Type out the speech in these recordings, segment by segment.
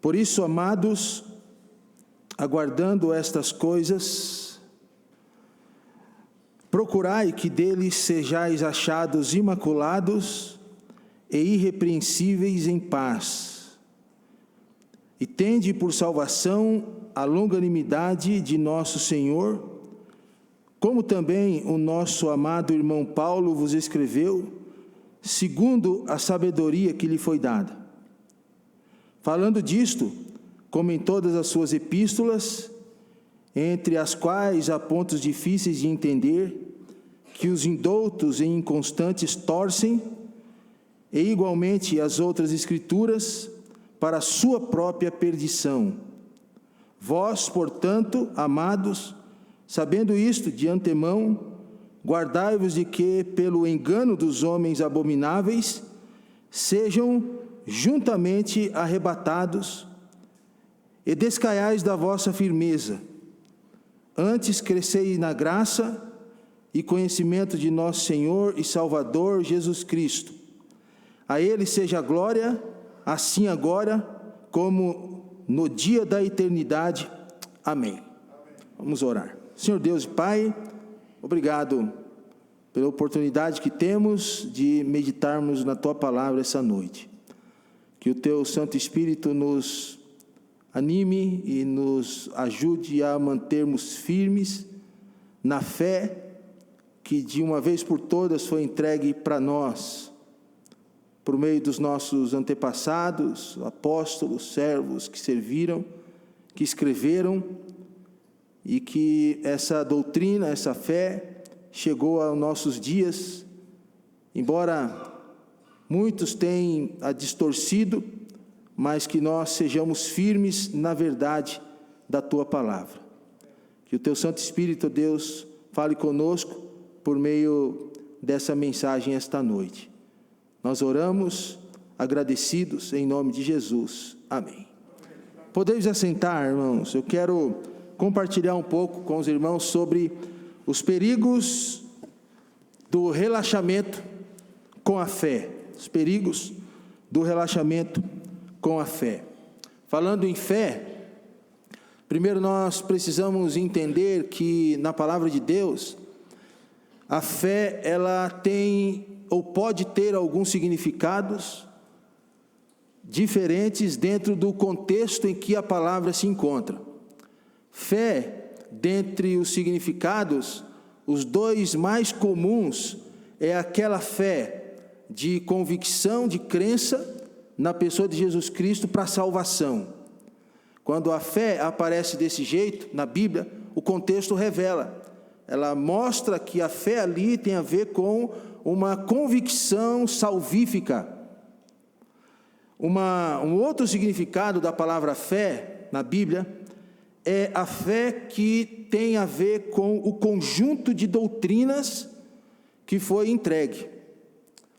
Por isso, amados, aguardando estas coisas, procurai que deles sejais achados imaculados e irrepreensíveis em paz, e tende por salvação a longanimidade de nosso Senhor, como também o nosso amado irmão Paulo vos escreveu, segundo a sabedoria que lhe foi dada. Falando disto, como em todas as suas epístolas, entre as quais há pontos difíceis de entender, que os indoutos e inconstantes torcem, e igualmente as outras escrituras, para a sua própria perdição. Vós, portanto, amados, sabendo isto de antemão, guardai-vos de que, pelo engano dos homens abomináveis, sejam juntamente arrebatados, e descaiais da vossa firmeza. Antes crescei na graça e conhecimento de nosso Senhor e Salvador Jesus Cristo. A Ele seja a glória, assim agora, como no dia da eternidade. Amém. Vamos orar. Senhor Deus e Pai, obrigado pela oportunidade que temos de meditarmos na Tua Palavra essa noite. Que o Teu Santo Espírito nos anime e nos ajude a mantermos firmes na fé que de uma vez por todas foi entregue para nós, por meio dos nossos antepassados, apóstolos, servos que serviram, que escreveram, e que essa doutrina, essa fé, chegou aos nossos dias, embora muitos tenham a distorcido, mas que nós sejamos firmes na verdade da Tua Palavra. Que o Teu Santo Espírito, Deus, fale conosco por meio dessa mensagem esta noite. Nós oramos agradecidos em nome de Jesus. Amém. Podemos assentar, irmãos. Eu quero compartilhar um pouco com os irmãos sobre os perigos do relaxamento com a fé. Os perigos do relaxamento com a fé. Falando em fé, primeiro nós precisamos entender que na palavra de Deus, a fé ela tem ou pode ter alguns significados diferentes dentro do contexto em que a palavra se encontra. Fé, dentre os significados, os dois mais comuns é aquela fé de convicção, de crença na pessoa de Jesus Cristo para a salvação. Quando a fé aparece desse jeito na Bíblia, o contexto revela. Ela mostra que a fé ali tem a ver com uma convicção salvífica. Um outro significado da palavra fé na Bíblia é a fé que tem a ver com o conjunto de doutrinas que foi entregue.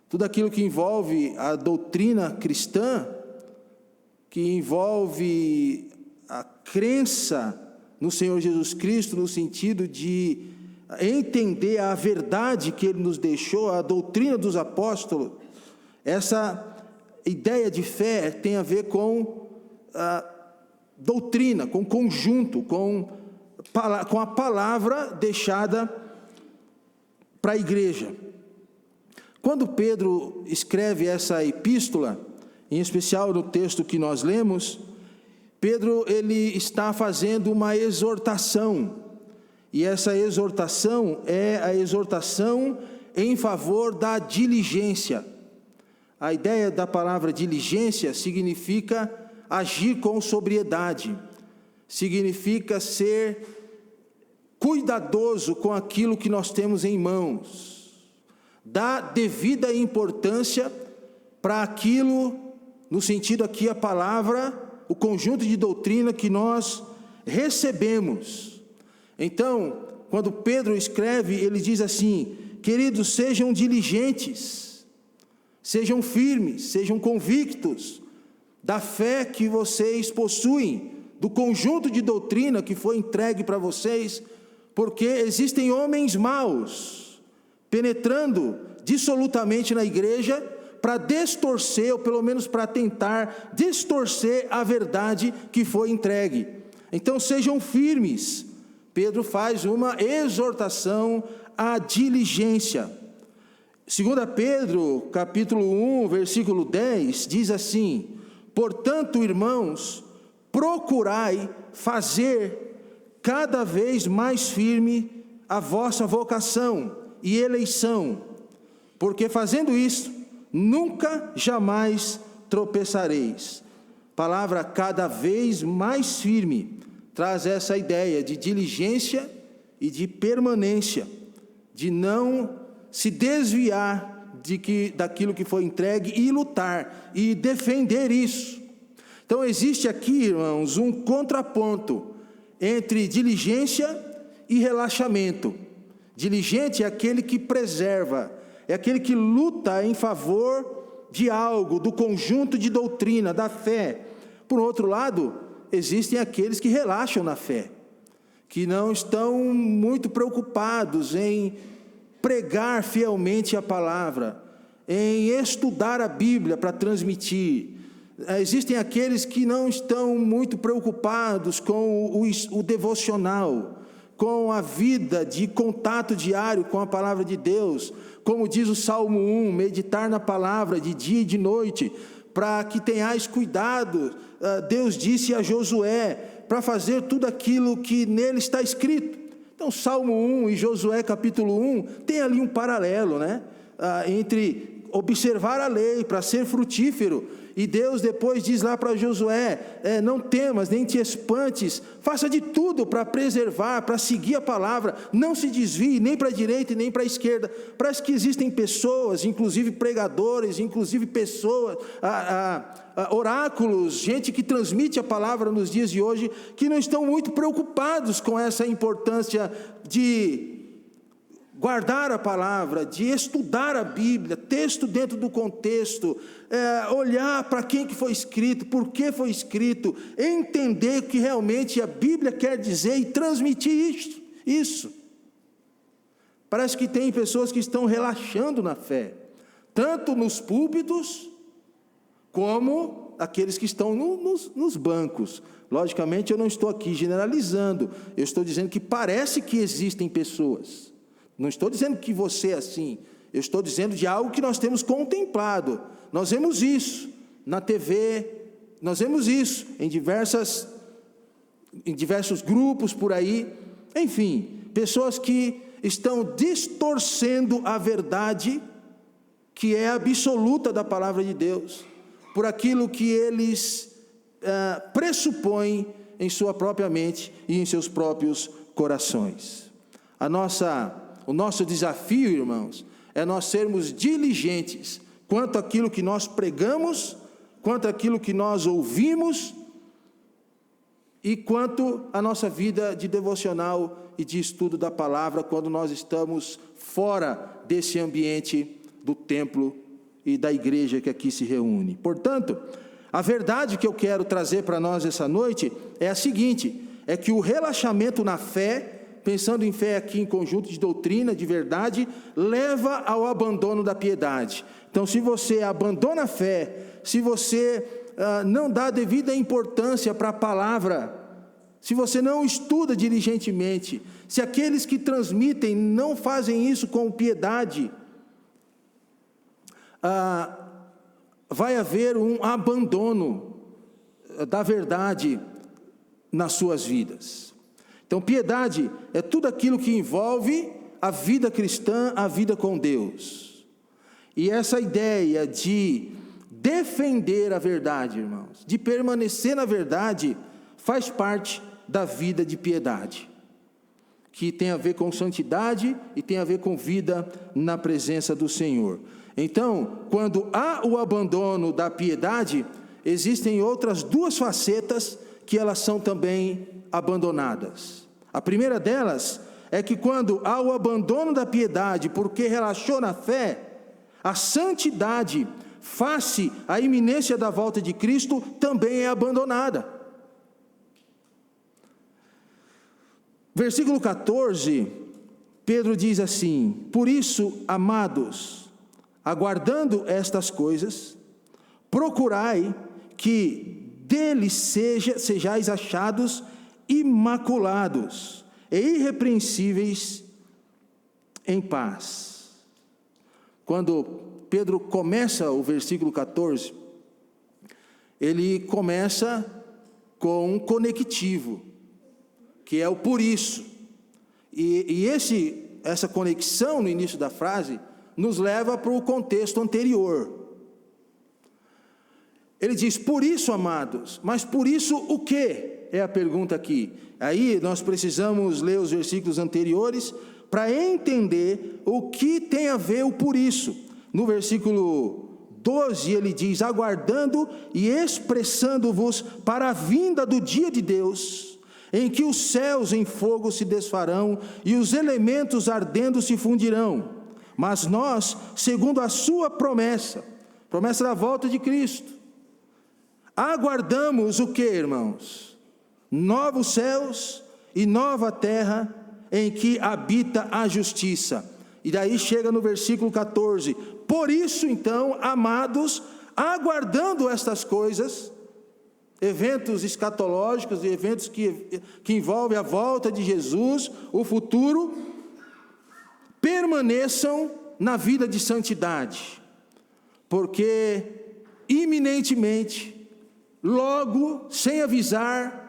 Tudo aquilo que envolve a doutrina cristã, que envolve a crença no Senhor Jesus Cristo, no sentido de entender a verdade que Ele nos deixou, a doutrina dos apóstolos, essa ideia de fé tem a ver com a doutrina, com conjunto, com a palavra deixada para a igreja. Quando Pedro escreve essa epístola, em especial no texto que nós lemos, Pedro ele está fazendo uma exortação, e essa exortação é a exortação em favor da diligência. A ideia da palavra diligência significa agir com sobriedade, significa ser cuidadoso com aquilo que nós temos em mãos, dar devida importância para aquilo, no sentido aqui a palavra, o conjunto de doutrina que nós recebemos. Então, quando Pedro escreve, ele diz assim: queridos, sejam diligentes, sejam firmes, sejam convictos da fé que vocês possuem, do conjunto de doutrina que foi entregue para vocês, porque existem homens maus penetrando dissolutamente na igreja para distorcer, ou pelo menos para tentar distorcer a verdade que foi entregue. Então sejam firmes. Pedro faz uma exortação à diligência. 2 Pedro, capítulo 1, versículo 10, diz assim: portanto, irmãos, procurai fazer cada vez mais firme a vossa vocação e eleição, porque fazendo isso, nunca jamais tropeçareis. Palavra cada vez mais firme traz essa ideia de diligência e de permanência, de não se desviar daquilo que foi entregue e lutar e defender isso. Então existe aqui, irmãos, um contraponto entre diligência e relaxamento. Diligente é aquele que preserva, é aquele que luta em favor de algo, do conjunto de doutrina, da fé. Por outro lado, existem aqueles que relaxam na fé, que não estão muito preocupados em pregar fielmente a palavra, em estudar a Bíblia para transmitir. Existem aqueles que não estão muito preocupados com o devocional, com a vida de contato diário com a palavra de Deus, como diz o Salmo 1, meditar na palavra de dia e de noite, para que tenhais cuidado, Deus disse a Josué, para fazer tudo aquilo que nele está escrito. Então Salmo 1 e Josué capítulo 1, tem ali um paralelo, né? Entre observar a lei para ser frutífero, e Deus depois diz lá para Josué, não temas, nem te espantes, faça de tudo para preservar, para seguir a palavra, não se desvie nem para a direita e nem para a esquerda. Parece que existem pessoas, inclusive pregadores, inclusive pessoas, oráculos, gente que transmite a palavra nos dias de hoje, que não estão muito preocupados com essa importância de guardar a palavra, de estudar a Bíblia, texto dentro do contexto, olhar para quem que foi escrito, por que foi escrito, entender o que realmente a Bíblia quer dizer e transmitir isso. Parece que tem pessoas que estão relaxando na fé, tanto nos púlpitos, como aqueles que estão nos bancos. Logicamente eu não estou aqui generalizando, eu estou dizendo que parece que existem pessoas. Não estou dizendo que você é assim, eu estou dizendo de algo que nós temos contemplado. Nós vemos isso na TV, nós vemos isso em diversos grupos por aí. Enfim, pessoas que estão distorcendo a verdade que é absoluta da palavra de Deus, por aquilo que eles pressupõem em sua própria mente e em seus próprios corações. O nosso desafio, irmãos, é nós sermos diligentes quanto àquilo que nós pregamos, quanto àquilo que nós ouvimos e quanto à nossa vida de devocional e de estudo da palavra, quando nós estamos fora desse ambiente do templo e da igreja que aqui se reúne. Portanto, a verdade que eu quero trazer para nós essa noite é a seguinte: é que o relaxamento na fé, pensando em fé aqui em conjunto de doutrina, de verdade, leva ao abandono da piedade. Então, se você abandona a fé, se você não dá devida importância para a palavra, se você não estuda diligentemente, se aqueles que transmitem não fazem isso com piedade, vai haver um abandono da verdade nas suas vidas. Então, piedade é tudo aquilo que envolve a vida cristã, a vida com Deus. E essa ideia de defender a verdade, irmãos, de permanecer na verdade, faz parte da vida de piedade, que tem a ver com santidade e tem a ver com vida na presença do Senhor. Então, quando há o abandono da piedade, existem outras duas facetas que elas são também abandonadas. A primeira delas é que quando há o abandono da piedade, porque relaxou na fé, a santidade, face à iminência da volta de Cristo, também é abandonada. Versículo 14, Pedro diz assim: por isso, amados, aguardando estas coisas, procurai que dele sejais achados imaculados e irrepreensíveis em paz. Quando Pedro começa o versículo 14, ele começa com um conectivo, que é o por isso. E essa conexão no início da frase nos leva para o contexto anterior. Ele diz, por isso, amados, mas por isso o quê? É a pergunta aqui. Aí nós precisamos ler os versículos anteriores para entender o que tem a ver o por isso. No versículo 12 ele diz, aguardando e expressando-vos para a vinda do dia de Deus, em que os céus em fogo se desfarão e os elementos ardendo se fundirão. Mas nós, segundo a sua promessa da volta de Cristo, aguardamos o que, irmãos? Novos céus e nova terra em que habita a justiça. E daí chega no versículo 14, por isso então, amados, aguardando estas coisas, eventos escatológicos e eventos que envolvem a volta de Jesus, o futuro, permaneçam na vida de santidade, porque iminentemente, logo, sem avisar,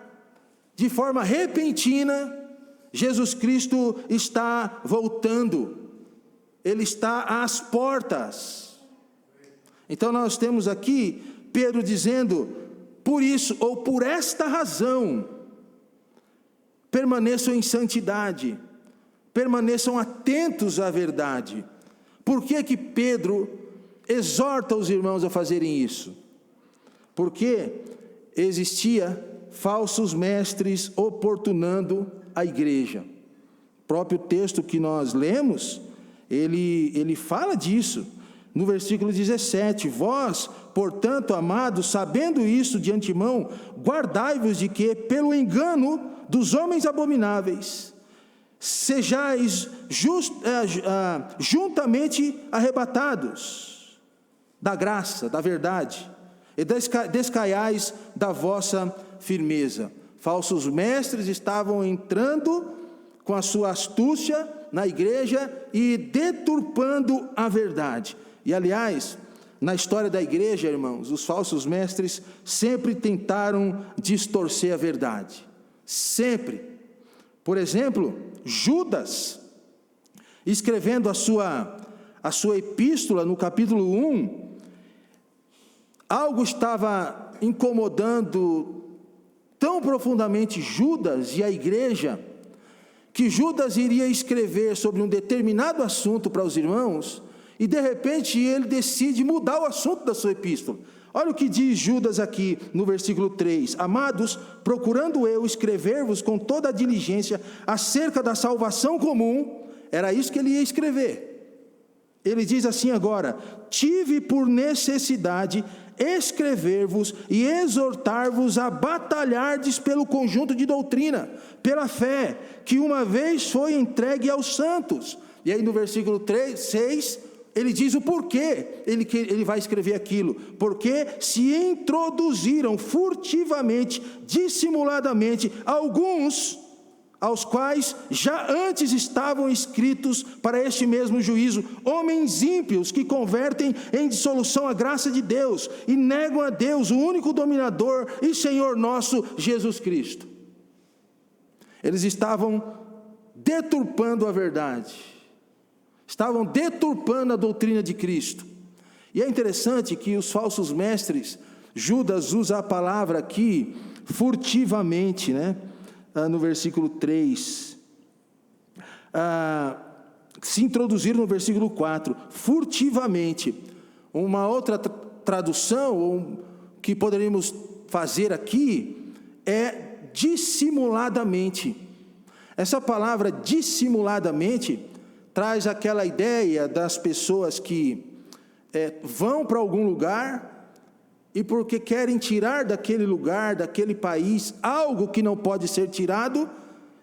de forma repentina, Jesus Cristo está voltando, Ele está às portas. Então nós temos aqui Pedro dizendo, por isso, ou por esta razão, permaneçam em santidade, permaneçam atentos à verdade. Por que que Pedro exorta os irmãos a fazerem isso? Porque existia falsos mestres oportunando a igreja. O próprio texto que nós lemos, ele fala disso. No versículo 17, vós, portanto, amados, sabendo isso de antemão, guardai-vos de que, pelo engano dos homens abomináveis, sejais juntamente arrebatados da graça, da verdade, e descaiais da vossa firmeza. Falsos mestres estavam entrando com a sua astúcia na igreja e deturpando a verdade. E aliás, na história da igreja, irmãos, os falsos mestres sempre tentaram distorcer a verdade. Sempre. Por exemplo, Judas, escrevendo a sua epístola no capítulo 1, algo estava incomodando tão profundamente Judas e a igreja, que Judas iria escrever sobre um determinado assunto para os irmãos, e de repente ele decide mudar o assunto da sua epístola. Olha o que diz Judas aqui no versículo 3, amados, procurando eu escrever-vos com toda a diligência acerca da salvação comum, era isso que ele ia escrever. Ele diz assim agora, tive por necessidade escrever-vos e exortar-vos a batalhardes pelo conjunto de doutrina, pela fé, que uma vez foi entregue aos santos. E aí no versículo 6, ele diz o porquê ele vai escrever aquilo. Porque se introduziram furtivamente, dissimuladamente, alguns aos quais já antes estavam escritos para este mesmo juízo, homens ímpios que convertem em dissolução a graça de Deus e negam a Deus, o único dominador e Senhor nosso, Jesus Cristo. Eles estavam deturpando a verdade, estavam deturpando a doutrina de Cristo. E é interessante que os falsos mestres, Judas usa a palavra aqui, furtivamente, né? No versículo 3, se introduziram no versículo 4, furtivamente. Uma outra tradução que poderíamos fazer aqui é dissimuladamente. Essa palavra dissimuladamente traz aquela ideia das pessoas que vão para algum lugar e porque querem tirar daquele lugar, daquele país, algo que não pode ser tirado,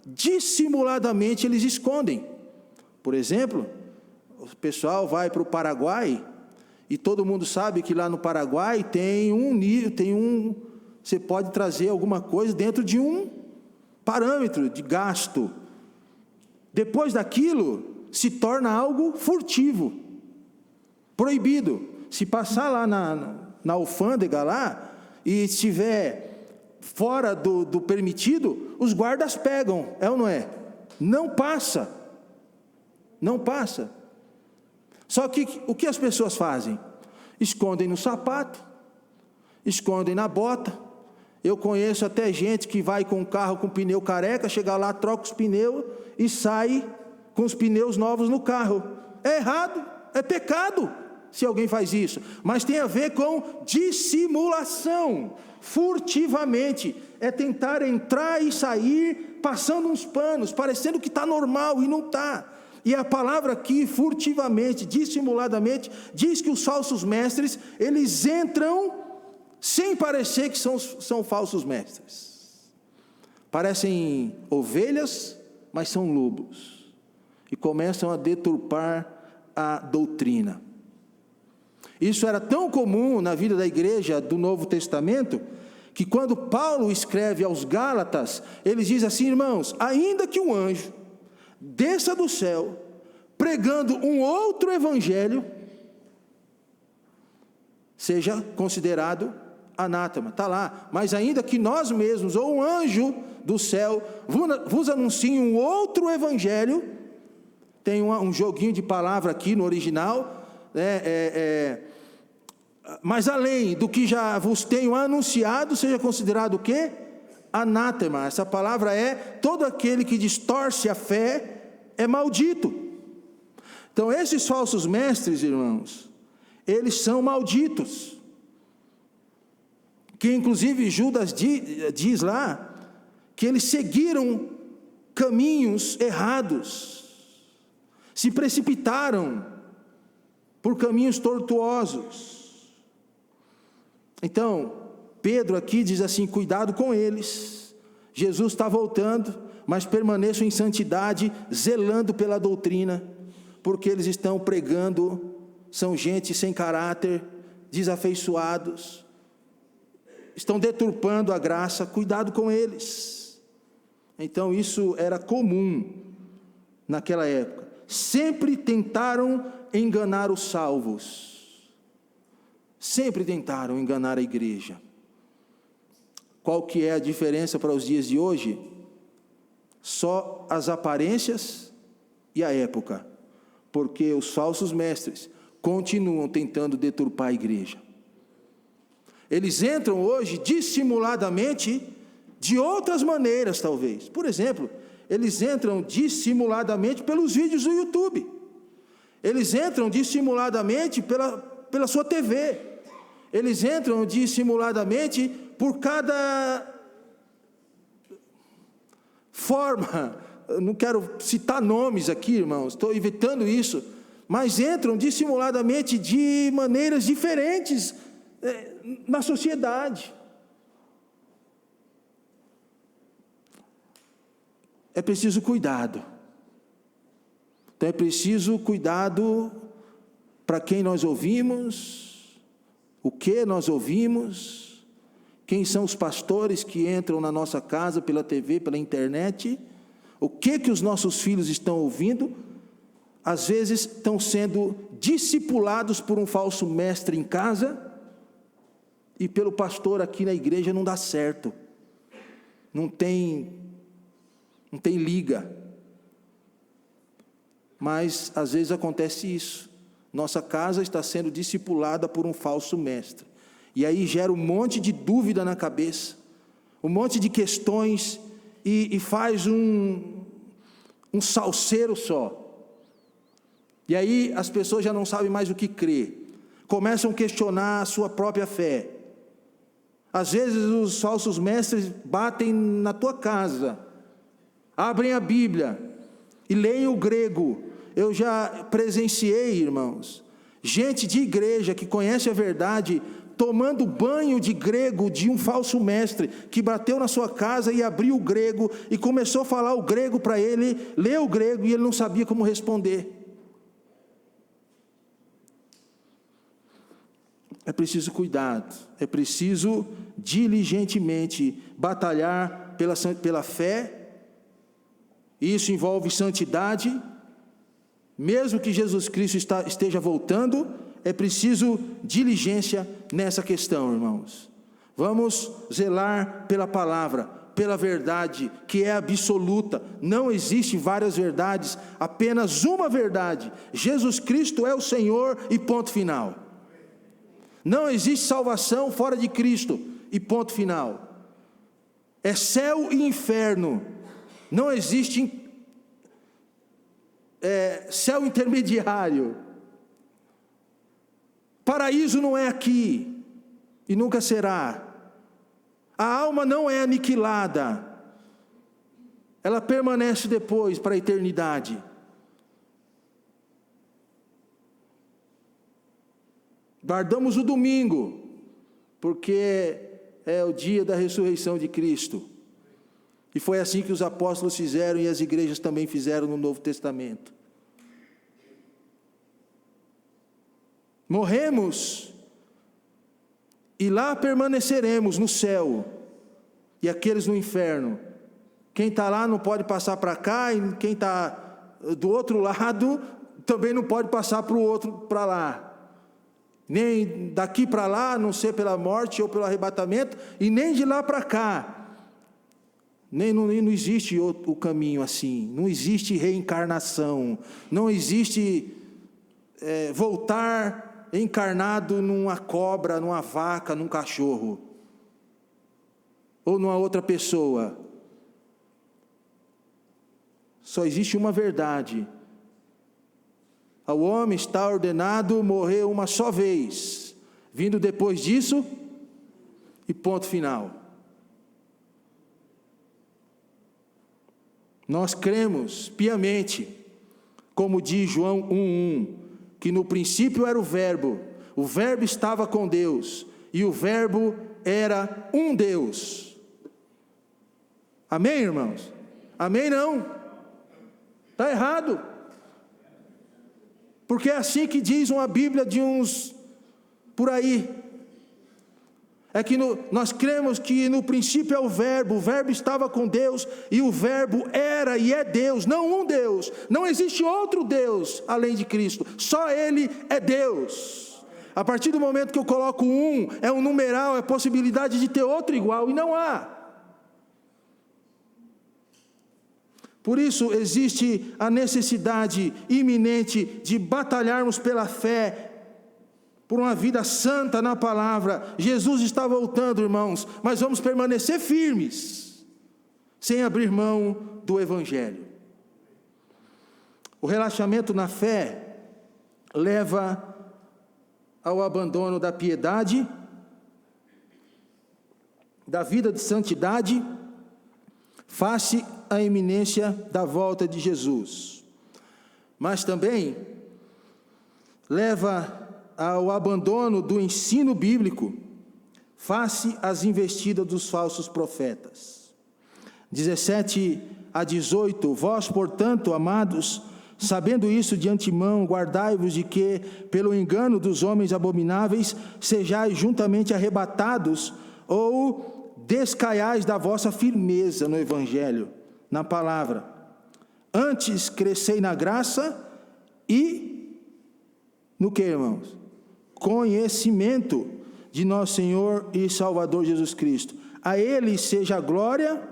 dissimuladamente eles escondem. Por exemplo, o pessoal vai para o Paraguai E todo mundo sabe que lá no Paraguai você pode trazer alguma coisa dentro de um parâmetro de gasto. Depois daquilo, se torna algo furtivo, proibido. Se passar lá na alfândega lá, e estiver fora do permitido, os guardas pegam, é ou não é? Não passa. Não passa. Só que o que as pessoas fazem? Escondem no sapato, escondem na bota. Eu conheço até gente que vai com um carro com pneu careca, chega lá, troca os pneus e sai com os pneus novos no carro. É errado, é pecado se alguém faz isso, mas tem a ver com dissimulação, furtivamente, é tentar entrar e sair passando uns panos, parecendo que está normal e não está. E a palavra aqui, furtivamente, dissimuladamente, diz que os falsos mestres, eles entram sem parecer que são falsos mestres. Parecem ovelhas, mas são lobos. E começam a deturpar a doutrina. Isso era tão comum na vida da igreja do Novo Testamento, que quando Paulo escreve aos Gálatas, ele diz assim: irmãos, ainda que um anjo desça do céu, pregando um outro evangelho, seja considerado anátema. Está lá, mas ainda que nós mesmos, ou um anjo do céu, vos anuncie um outro evangelho, tem um joguinho de palavra aqui no original, mas além do que já vos tenho anunciado, seja considerado o quê? Anátema. Essa palavra é: todo aquele que distorce a fé é maldito. Então esses falsos mestres, irmãos, eles são malditos, que inclusive Judas diz lá, que eles seguiram caminhos errados, se precipitaram por caminhos tortuosos. Então Pedro aqui diz assim: cuidado com eles, Jesus está voltando, mas permaneçam em santidade, zelando pela doutrina, porque eles estão pregando, são gente sem caráter, desafeiçoados, estão deturpando a graça, cuidado com eles. Então isso era comum naquela época. Sempre tentaram enganar os salvos, sempre tentaram enganar a igreja. Qual que é a diferença para os dias de hoje? Só as aparências e a época, porque os falsos mestres continuam tentando deturpar a igreja. Eles entram hoje dissimuladamente, de outras maneiras talvez. Por exemplo, eles entram dissimuladamente pelos vídeos do YouTube. Eles entram dissimuladamente pela sua TV. Eles entram dissimuladamente por cada forma. Eu não quero citar nomes aqui, irmãos, estou evitando isso, mas entram dissimuladamente de maneiras diferentes na sociedade. É preciso cuidado. Então é preciso cuidado para quem nós ouvimos, o que nós ouvimos, quem são os pastores que entram na nossa casa pela TV, pela internet, o que os nossos filhos estão ouvindo. Às vezes estão sendo discipulados por um falso mestre em casa, e pelo pastor aqui na igreja não dá certo, não tem liga. Mas às vezes acontece isso, nossa casa está sendo discipulada por um falso mestre, e aí gera um monte de dúvida na cabeça, um monte de questões, e faz um salseiro só, e aí as pessoas já não sabem mais o que crer, começam a questionar a sua própria fé. Às vezes os falsos mestres batem na tua casa, abrem a Bíblia e leem o grego. Eu já presenciei, irmãos, gente de igreja que conhece a verdade, tomando banho de grego de um falso mestre, que bateu na sua casa e abriu o grego, e começou a falar o grego para ele, leu o grego, e ele não sabia como responder. é preciso cuidado, é preciso diligentemente batalhar pela fé. Isso envolve santidade. Mesmo que Jesus Cristo esteja voltando, é preciso diligência nessa questão, irmãos. Vamos zelar pela palavra, pela verdade, que é absoluta. Não existe várias verdades, apenas uma verdade. Jesus Cristo é o Senhor e ponto final. Não existe salvação fora de Cristo e ponto final. É céu e inferno. Não existe céu intermediário. Paraíso não é aqui e nunca será. A alma não é aniquilada, ela permanece depois para a eternidade. Guardamos o domingo, porque é o dia da ressurreição de Cristo. E foi assim que os apóstolos fizeram e as igrejas também fizeram no Novo Testamento. Morremos e lá permaneceremos no céu, e aqueles no inferno. Quem está lá não pode passar para cá, e quem está do outro lado também não pode passar para o outro para lá. Nem daqui para lá, a não ser pela morte ou pelo arrebatamento, e nem de lá para cá. Não existe o caminho assim, não existe reencarnação, não existe voltar encarnado numa cobra, numa vaca, num cachorro, ou numa outra pessoa. Só existe uma verdade: ao homem está ordenado morrer uma só vez, vindo depois disso, e ponto final. Nós cremos piamente, como diz João 1:1, que no princípio era o Verbo estava com Deus, e o Verbo era um Deus. Amém, irmãos? Amém não? Está errado. Porque é assim que diz uma Bíblia de uns por aí. É que nós cremos que no princípio é o Verbo estava com Deus, e o Verbo era e é Deus, não um Deus, não existe outro Deus além de Cristo, só Ele é Deus. A partir do momento que eu coloco um, é um numeral, é possibilidade de ter outro igual, e não há. Por isso existe a necessidade iminente de batalharmos pela fé, por uma vida santa na palavra. Jesus está voltando, irmãos, mas vamos permanecer firmes, sem abrir mão do Evangelho. O relaxamento na fé leva ao abandono da piedade, da vida de santidade, face à iminência da volta de Jesus. Mas também leva ao abandono do ensino bíblico, face às investidas dos falsos profetas. 17-18, vós, portanto, amados, sabendo isso de antemão, guardai-vos de que, pelo engano dos homens abomináveis, sejais juntamente arrebatados, ou descaiais da vossa firmeza no Evangelho, na palavra. Antes crescei na graça e no que, irmãos? Conhecimento de nosso Senhor e Salvador Jesus Cristo. A Ele seja a glória,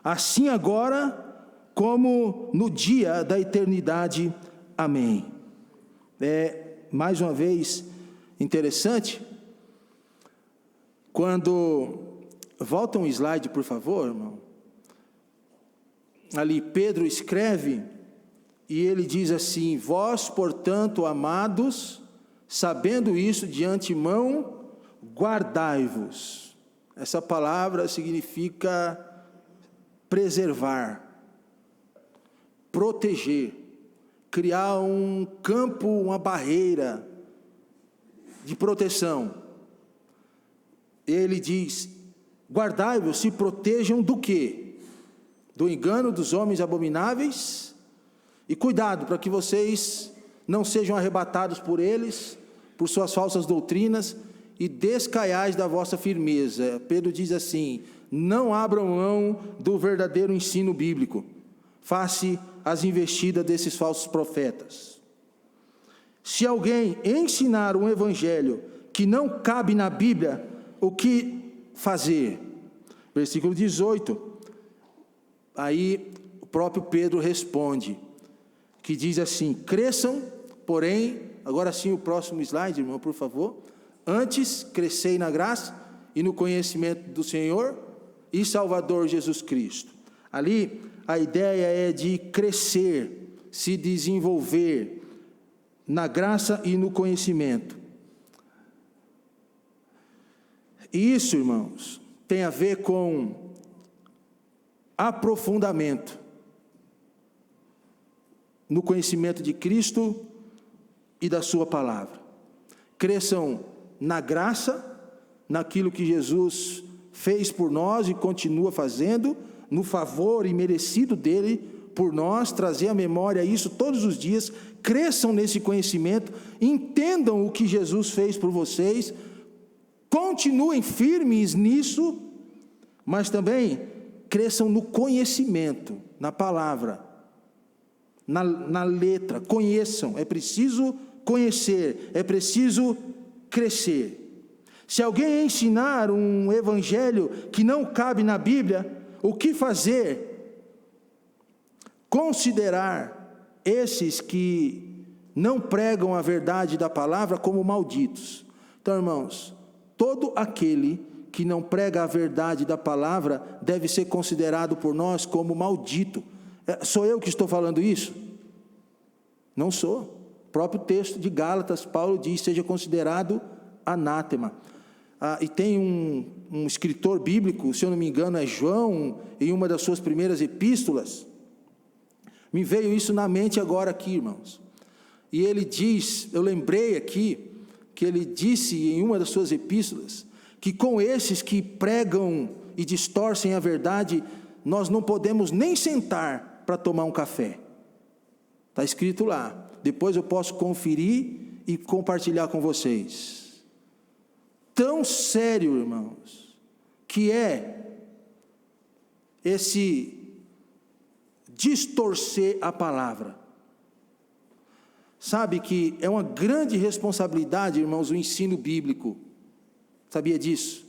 assim agora, como no dia da eternidade. Amém. Mais uma vez, interessante, quando, volta um slide, por favor, irmão. Ali Pedro escreve, e ele diz assim: vós, portanto, amados, sabendo isso de antemão, guardai-vos. Essa palavra significa preservar, proteger, criar um campo, uma barreira de proteção. Ele diz: guardai-vos, se protejam do quê? Do engano dos homens abomináveis, e cuidado para que vocês não sejam arrebatados por eles, por suas falsas doutrinas e descaiais da vossa firmeza. Pedro diz assim: não abram mão do verdadeiro ensino bíblico, face às investidas desses falsos profetas. Se alguém ensinar um evangelho que não cabe na Bíblia, o que fazer? Versículo 18, aí o próprio Pedro responde, que diz assim: cresçam, porém, agora sim o próximo slide, irmão, por favor. Antes, crescei na graça e no conhecimento do Senhor e Salvador Jesus Cristo. Ali, a ideia é de crescer, se desenvolver na graça e no conhecimento. E isso, irmãos, tem a ver com aprofundamento no conhecimento de Cristo e da sua palavra. Cresçam na graça, naquilo que Jesus fez por nós e continua fazendo, no favor imerecido dele por nós, trazer à memória isso todos os dias. Cresçam nesse conhecimento, entendam o que Jesus fez por vocês, continuem firmes nisso, mas também cresçam no conhecimento, na palavra, na letra. Conheçam, é preciso conhecer, é preciso crescer. Se alguém ensinar um evangelho que não cabe na Bíblia, o que fazer? Considerar esses que não pregam a verdade da palavra como malditos. Então, irmãos, todo aquele que não prega a verdade da palavra deve ser considerado por nós como maldito. Sou eu que estou falando isso? Não sou. O próprio texto de Gálatas, Paulo diz: seja considerado anátema. E tem um escritor bíblico, se eu não me engano é João, em uma das suas primeiras epístolas, me veio isso na mente agora aqui, irmãos, e ele diz, eu lembrei aqui, que ele disse em uma das suas epístolas, que com esses que pregam e distorcem a verdade, nós não podemos nem sentar para tomar um café. Está escrito lá, depois eu posso conferir e compartilhar com vocês. Tão sério, irmãos, que é esse distorcer a palavra. Sabe que é uma grande responsabilidade, irmãos, o ensino bíblico. Sabia disso?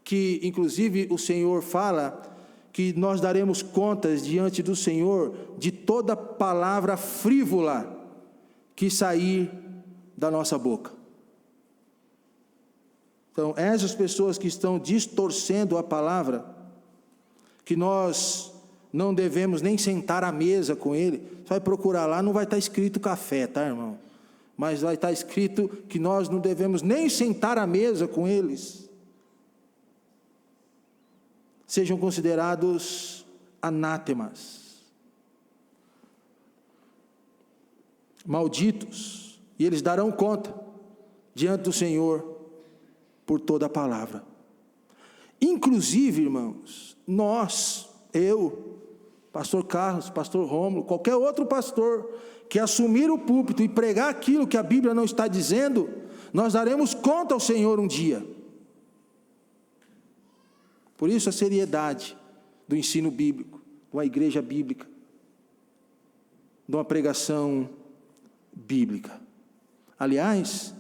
Que inclusive o Senhor fala que nós daremos contas diante do Senhor de toda palavra frívola que sair da nossa boca. Então, essas pessoas que estão distorcendo a palavra, que nós não devemos nem sentar à mesa com ele. Você vai procurar lá, não vai estar escrito café, tá, irmão? Mas vai estar escrito que nós não devemos nem sentar à mesa com eles. Sejam considerados anátemas, malditos, e eles darão conta diante do Senhor por toda a palavra. Inclusive, irmãos, nós, eu, pastor Carlos, pastor Rômulo, qualquer outro pastor que assumir o púlpito e pregar aquilo que a Bíblia não está dizendo, nós daremos conta ao Senhor um dia. Por isso a seriedade do ensino bíblico, de uma igreja bíblica, de uma pregação bíblica. Aliás,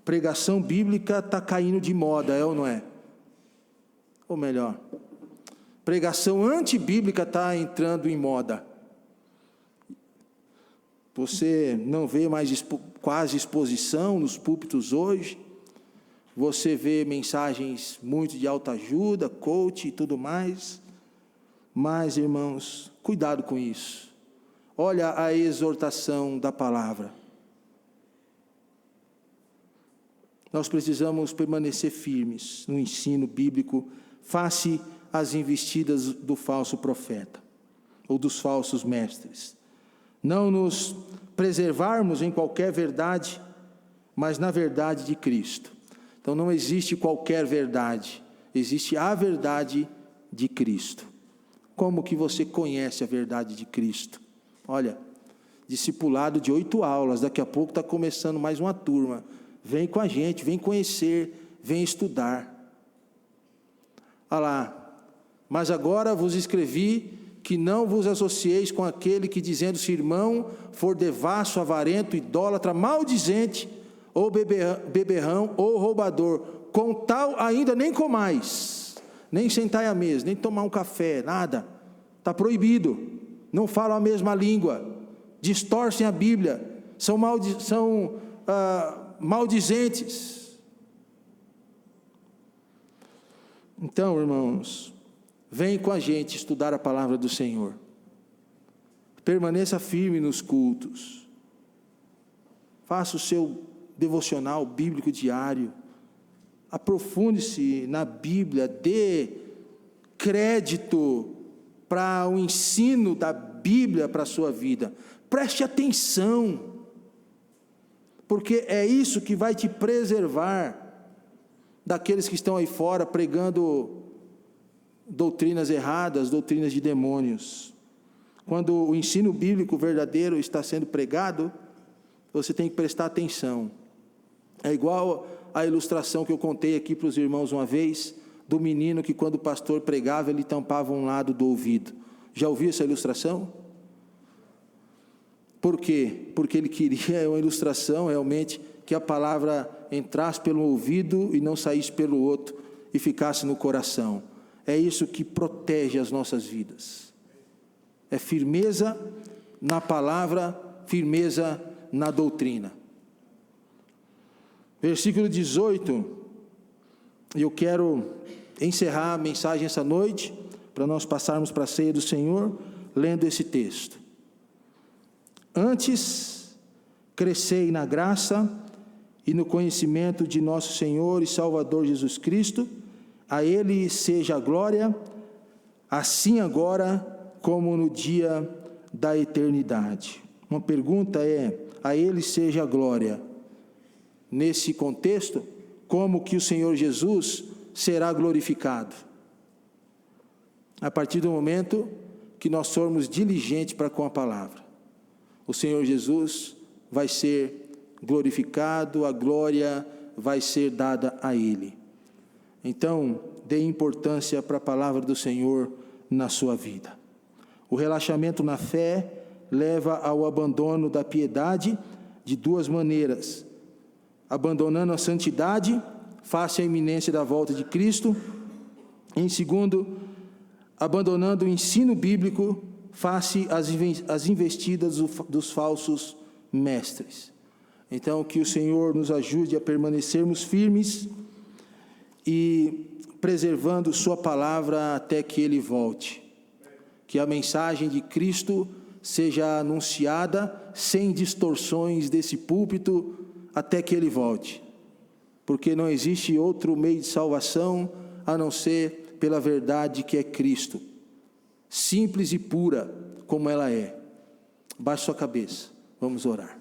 pregação bíblica está caindo de moda, é ou não é? Ou melhor, pregação antibíblica está entrando em moda. Você não vê mais quase exposição nos púlpitos hoje. Você vê mensagens muito de autoajuda, coach e tudo mais. Mas, irmãos, cuidado com isso. Olha a exortação da palavra. Nós precisamos permanecer firmes no ensino bíblico, face às investidas do falso profeta, ou dos falsos mestres. Não nos preservarmos em qualquer verdade, mas na verdade de Cristo. Então não existe qualquer verdade, existe a verdade de Cristo. Como que você conhece a verdade de Cristo? Olha, discipulado de 8 aulas, daqui a pouco está começando mais uma turma Vem com a gente, vem conhecer, vem estudar. Olha lá, mas agora vos escrevi que não vos associeis com aquele que, dizendo-se irmão, for devasso, avarento, idólatra, maldizente, ou beberrão, ou roubador. Com tal ainda nem comais, nem sentai à mesa, nem tomar um café, nada. Está proibido. Não falam a mesma língua, distorcem a Bíblia, são maldizentes. Então, irmãos, vem com a gente estudar a palavra do Senhor. Permaneça firme nos cultos. Faça o seu devocional bíblico diário. Aprofunde-se na Bíblia. Dê crédito para o ensino da Bíblia para a sua vida. Preste atenção, porque é isso que vai te preservar daqueles que estão aí fora pregando doutrinas erradas, doutrinas de demônios. Quando o ensino bíblico verdadeiro está sendo pregado, você tem que prestar atenção. É igual a ilustração que eu contei aqui para os irmãos uma vez, do menino que quando o pastor pregava, ele tampava um lado do ouvido. Já ouviu essa ilustração? Por quê? Porque ele queria uma ilustração realmente que a palavra entrasse pelo ouvido e não saísse pelo outro e ficasse no coração. É isso que protege as nossas vidas. É firmeza na palavra, firmeza na doutrina. Versículo 18, eu quero encerrar a mensagem essa noite, para nós passarmos para a ceia do Senhor, lendo esse texto. Antes, crescei na graça e no conhecimento de nosso Senhor e Salvador Jesus Cristo, a Ele seja a glória, assim agora como no dia da eternidade. Uma pergunta é, a Ele seja a glória. Nesse contexto, como que o Senhor Jesus será glorificado? A partir do momento que nós formos diligentes para com a palavra, o Senhor Jesus vai ser glorificado, a glória vai ser dada a Ele. Então, dê importância para a palavra do Senhor na sua vida. O relaxamento na fé leva ao abandono da piedade de duas maneiras: abandonando a santidade, face à iminência da volta de Cristo. Em segundo, abandonando o ensino bíblico, face às investidas dos falsos mestres. Então, que o Senhor nos ajude a permanecermos firmes e preservando sua palavra até que Ele volte. Que a mensagem de Cristo seja anunciada sem distorções desse púlpito até que Ele volte. Porque não existe outro meio de salvação a não ser pela verdade que é Cristo. Simples e pura como ela é. Baixe sua cabeça, vamos orar.